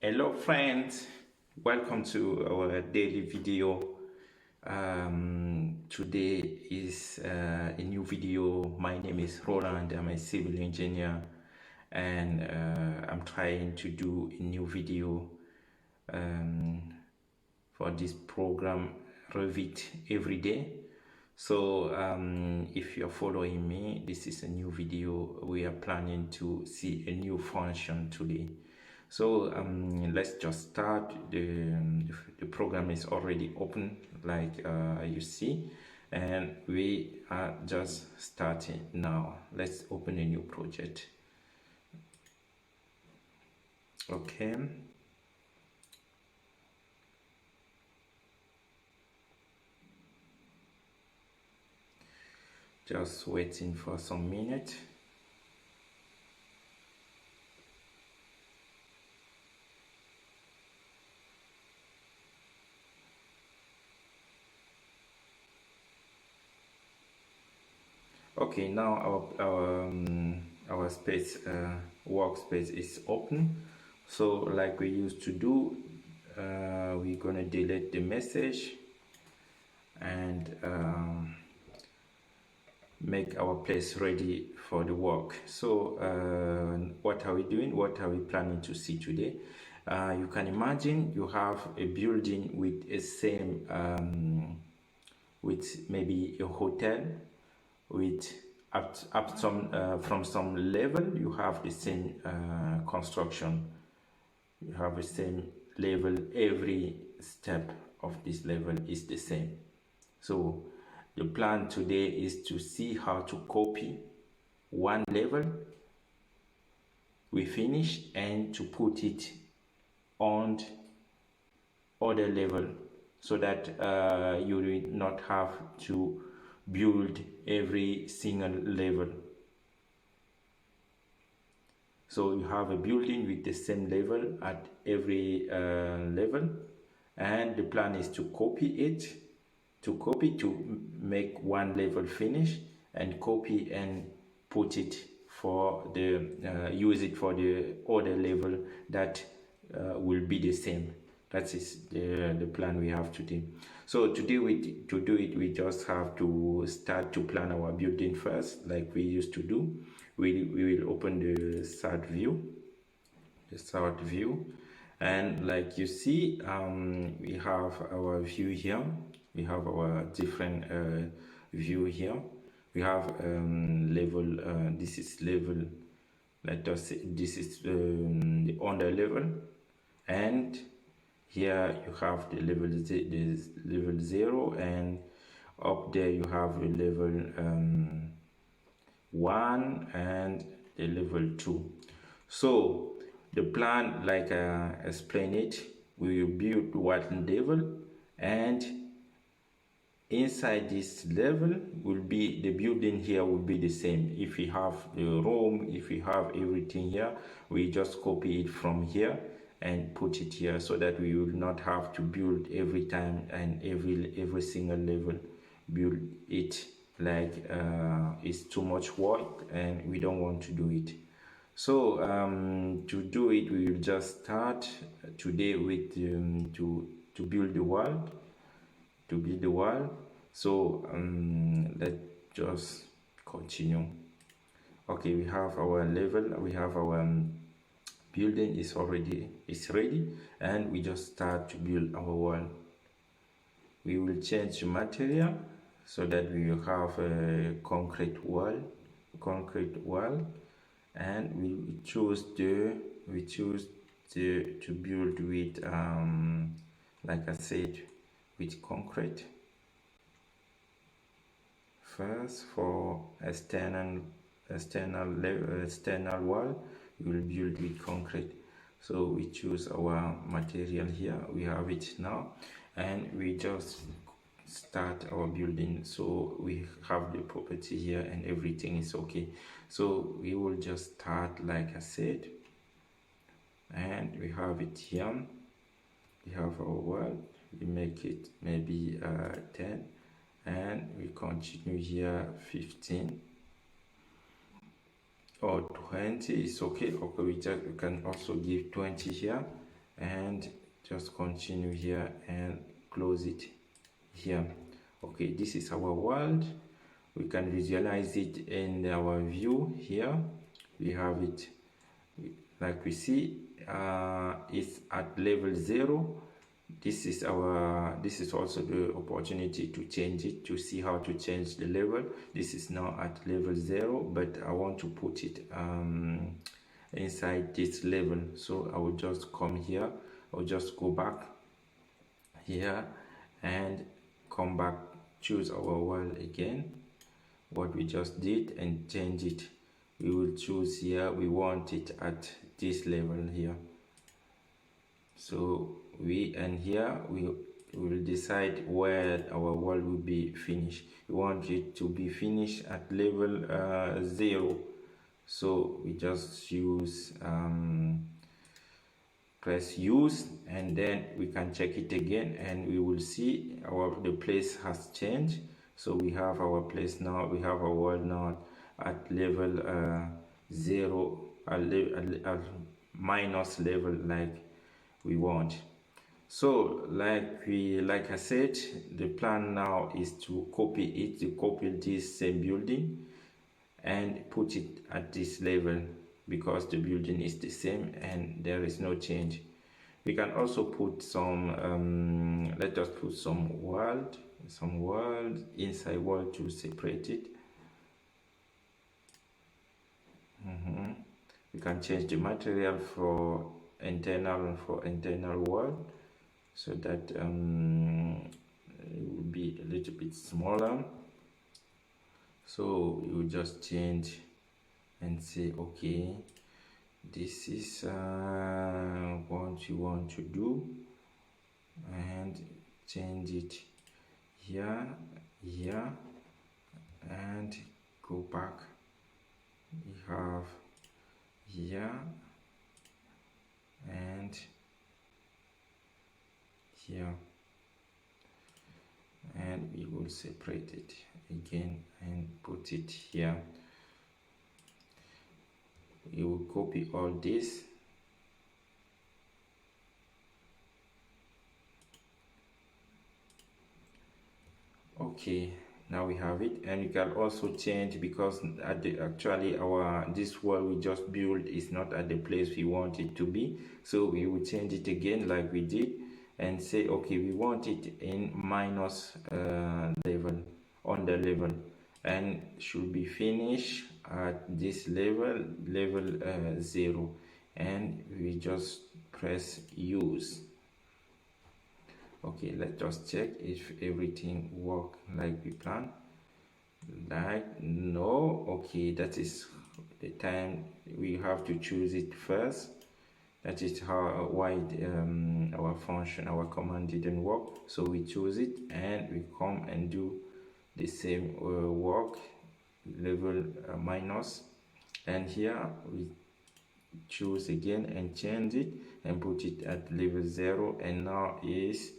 Hello friends, welcome to our daily video. Today is a new video. My name is Roland. I'm a civil engineer and I'm trying to do a new video um, for this program Revit every day. So if you're following me, this is a new video. We are planning to see a new function today. So let's just start. The program is already open, like you see, and we are just starting now. Let's open a new project. Okay. Just waiting for some minutes. Okay, now our space workspace is open. So like we used to do, we're gonna delete the message and make our place ready for the work. So what are we doing? What are we planning to see today? You can imagine you have a building with a same with maybe a hotel with up some from some level you have the same construction. You have the same level. Every step of this level is the same. So the plan today is to see how to copy one level we finish and to put it on other level, so that you will not have to build every single level. So you have a building with the same level at every level, and the plan is to copy it, to make one level finish, and copy and put it for the use it for the other level that will be the same. That is the plan we have today. So today to do it, we just have to start to plan our building first, like we used to do. We will open the start view, and like you see, we have our view here. We have our different view here. We have level. This is level. Let us say this is the under level, and here you have the level 0, and up there you have the level 1 and the level 2. So the plan, like I explained it, we will build one level, and inside this level will be the building. Here will be the same. If we have the room, if we have everything here, we just copy it from here and put it here, so that we will not have to build every time and every single level build it, like it's too much work and we don't want to do it. So to do it, we will just start today with to build the wall. So let's just continue. Okay, we have our level, we have our building is ready, and we just start to build our wall. We will change the material so that we will have a concrete wall, and we choose to build with like I said, with concrete first. For external wall, we will build with concrete. So we choose our material here. We have it now, and we just start our building. So we have the property here and everything is okay. So we will just start, like I said, and we have it here. We have our wall. We make it maybe 10, and we continue here 15 or 20 is okay. Okay, we can also give 20 here, and just continue here and close it here. Okay, this is our world. We can visualize it in our view here. We have it like we see, it's at level 0. This is also the opportunity to change it, to see how to change the level. This is now at level 0, but I want to put it inside this level. So I will just come here, I'll just go back here and come back, choose our world again, what we just did, and change it. We will choose here, we want it at this level here. So here we will decide where our world will be finished. We want it to be finished at level 0. So we just use press use, and then we can check it again, and we will see the place has changed. So we have our place now, we have our world now at level 0, minus level like we want. So like I said, the plan now is to copy this same building and put it at this level, because the building is the same and there is no change. We can also put some let us put some world inside world to separate it. We can change the material for internal world, so that it will be a little bit smaller. So you just change and say, okay, this is what you want to do, and change it here, and go back. We have here and here, and we will separate it again and put it here. We will copy all this, okay. Now we have it, and you can also change, because actually this world we just built is not at the place we want it to be. So we will change it again like we did, and say, okay, we want it in minus level, on the level, and should be finished at this level 0, and we just press use. Okay, let's just check if everything work like we plan. Like, no. Okay, that is the time we have to choose it first. That is why our function, our command didn't work. So we choose it, and we come and do the same work, level minus, and here we choose again and change it and put it at level 0, and now is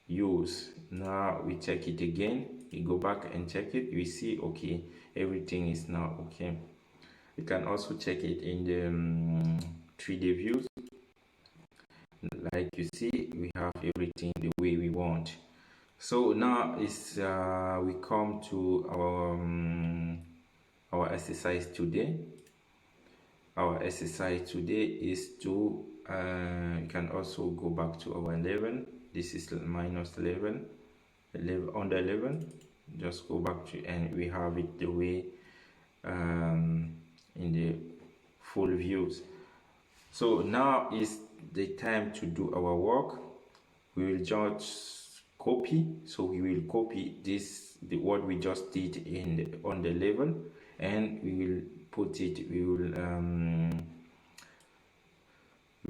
use. Now we check it again, we go back and check it, we see, okay, everything is now okay. We can also check it in the 3D views. Like you see, we have everything the way we want. So now is we come to our exercise today. Our exercise today is to you can also go back to our level. This is minus 11 on the 11. Just go back to, and we have it the way in the full views. So now is the time to do our work. We will just copy. So we will copy what we just did on the level, and we will put it. We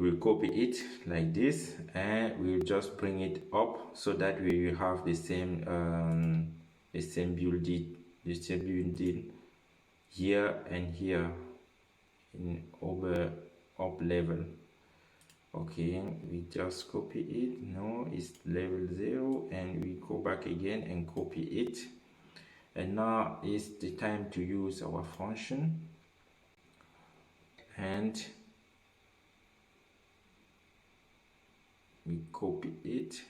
will copy it like this, and we will just bring it up so that we will have the same building here and here in up level. Okay, we just copy it. No, it's level 0, and we go back again and copy it. And now is the time to use our function, and we copy it.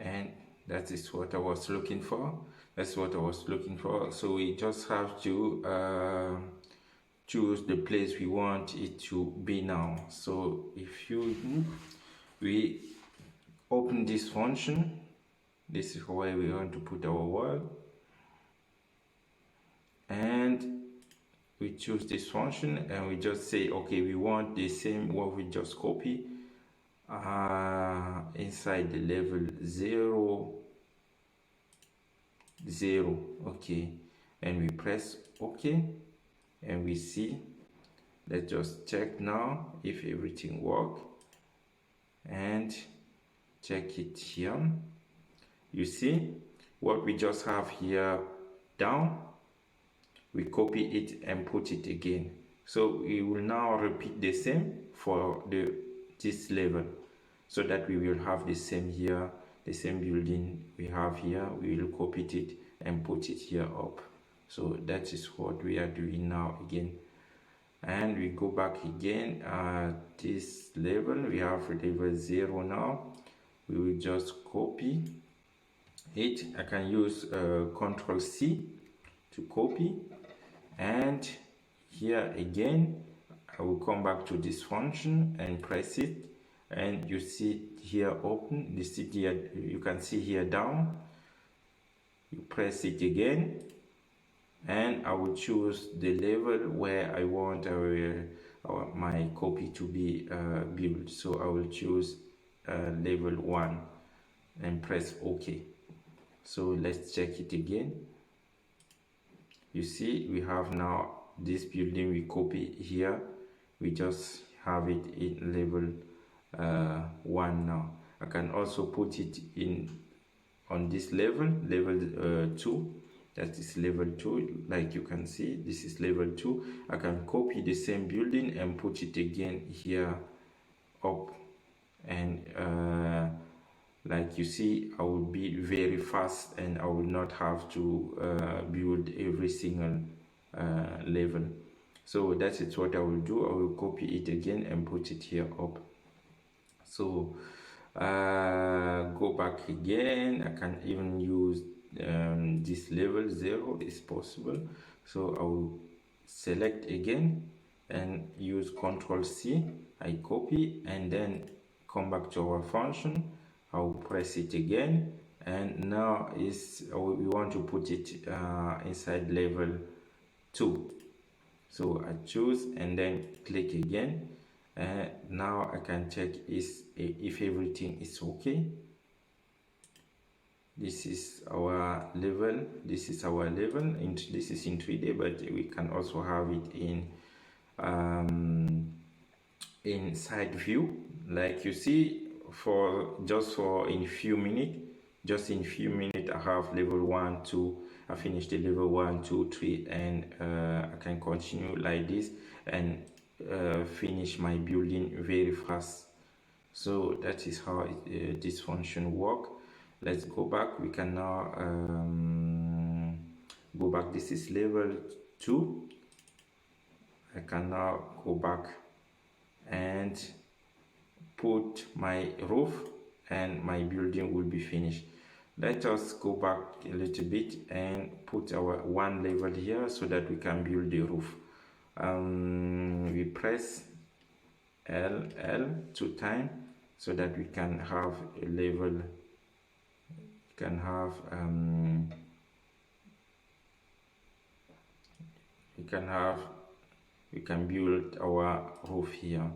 And that is what I was looking for. That's what I was looking for. So we just have to choose the place we want it to be now. So if we open this function, this is where we want to put our wall, and we choose this function and we just say, okay, we want the same what we just copy inside the level 0 0. Okay, and we press OK, and we see. Let's just check now if everything works, and check it here. You see what we just have here down, we copy it and put it again. So we will now repeat the same for this level, so that we will have the same here, the same building we have here. We will copy it and put it here up. So that is what we are doing now again. And we go back again at this level. We have level 0 now. We will just copy it. I can use Ctrl C to copy, and here again I will come back to this function and press it, and you see here open. You see here, you can see here down. You press it again, and I will choose the level where I want my copy to be built. So I will choose level 1 and press OK. So let's check it again. You see we have now this building we copy here. We just have it in level 1 now. I can also put it in on this level 2. That is level 2. Like you can see, this is level 2. I can copy the same building and put it again here up, and like you see, I will be very fast and I will not have to build every single level. So that is what I will do. I will copy it again and put it here up. So go back again. I can even use this level 0 is possible. So I will select again and use Ctrl C. I copy and then come back to our function. I will press it again, and now we want to put it inside level 2. So I choose and then click again. Now I can check if everything is okay. This is our level. This is our level. This is in 3D, but we can also have it in side view. Like you see, in few minutes, I have level 1, 2. I finished the level 1, 2, 3, and I can continue like this and finish my building very fast. So that is how this function works. Let's go back. We can now go back. This is level 2. I can now go back and put my roof, and my building will be finished. Let us go back a little bit and put our one level here so that we can build the roof. We press L 2 times so that we can have a level. We can build our roof here.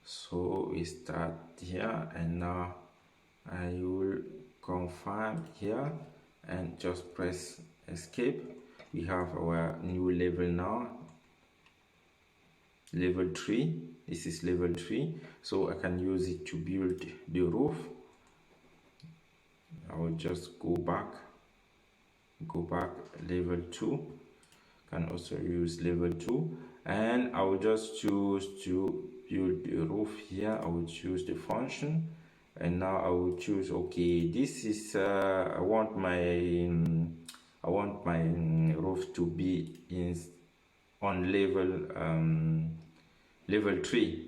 So we start here, and now I will confirm here and just press escape. we have our new level now, level 3. This is level 3, so I can use it to build the roof. I will just go back, level 2. Can also use level 2, and I will just choose to build the roof here. I will choose the function, and now I will choose, okay, this is I want my roof to be on level 3.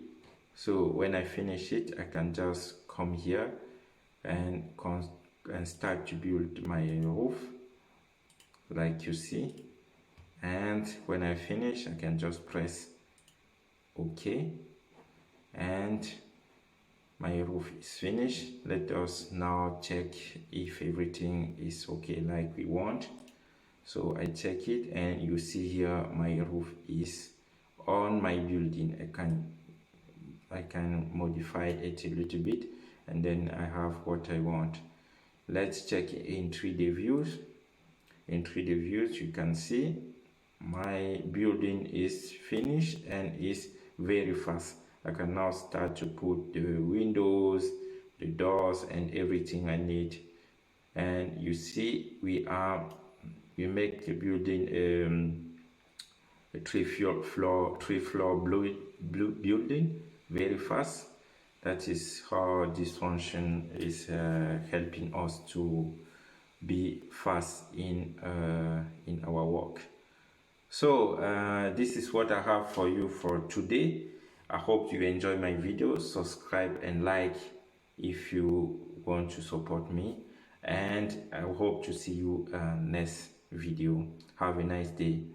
So when I finish it, I can just come here and start to build my roof, like you see. And when I finish, I can just press OK, and my roof is finished. Let us now check if everything is okay like we want. So I check it, and you see here my roof is on my building. I can modify it a little bit, and then I have what I want. Let's check in 3D views. In 3D views, you can see my building is finished and is very fast. I can now start to put the windows, the doors, and everything I need. And you see, we make the building a three floor building very fast. That is how this function is helping us to be fast in our work. So this is what I have for you for today. I hope you enjoy my video. Subscribe and like if you want to support me, and I hope to see you next video. Have a nice day.